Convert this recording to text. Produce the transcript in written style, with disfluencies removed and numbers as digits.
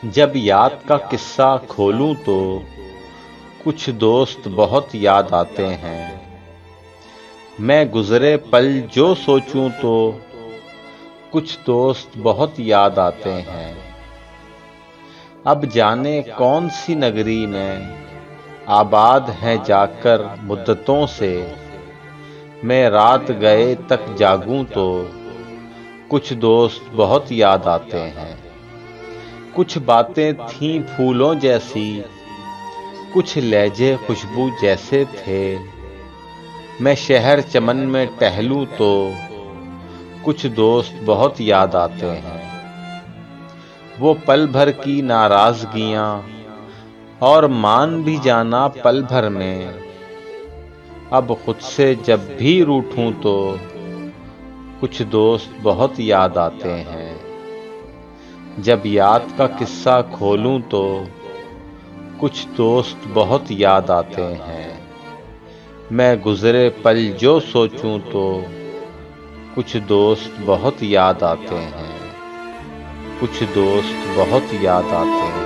जब याद का किस्सा खोलूं तो कुछ दोस्त बहुत याद आते हैं। मैं गुजरे पल जो सोचूं तो कुछ दोस्त बहुत याद आते हैं। अब जाने कौन सी नगरी में आबाद है जाकर मुद्दतों से, मैं रात गए तक जागूं तो कुछ दोस्त बहुत याद आते हैं। कुछ बातें थीं फूलों जैसी, कुछ लहजे खुशबू जैसे थे। मैं शहर चमन में टहलूं तो कुछ दोस्त बहुत याद आते हैं। वो पल भर की नाराजगियां और मान भी जाना पल भर में। अब खुद से जब भी रूठूं तो कुछ दोस्त बहुत याद आते हैं। जब याद का किस्सा खोलूं तो कुछ दोस्त बहुत याद आते हैं। मैं गुजरे पल जो सोचूं तो कुछ दोस्त बहुत याद आते हैं। कुछ दोस्त बहुत याद आते हैं।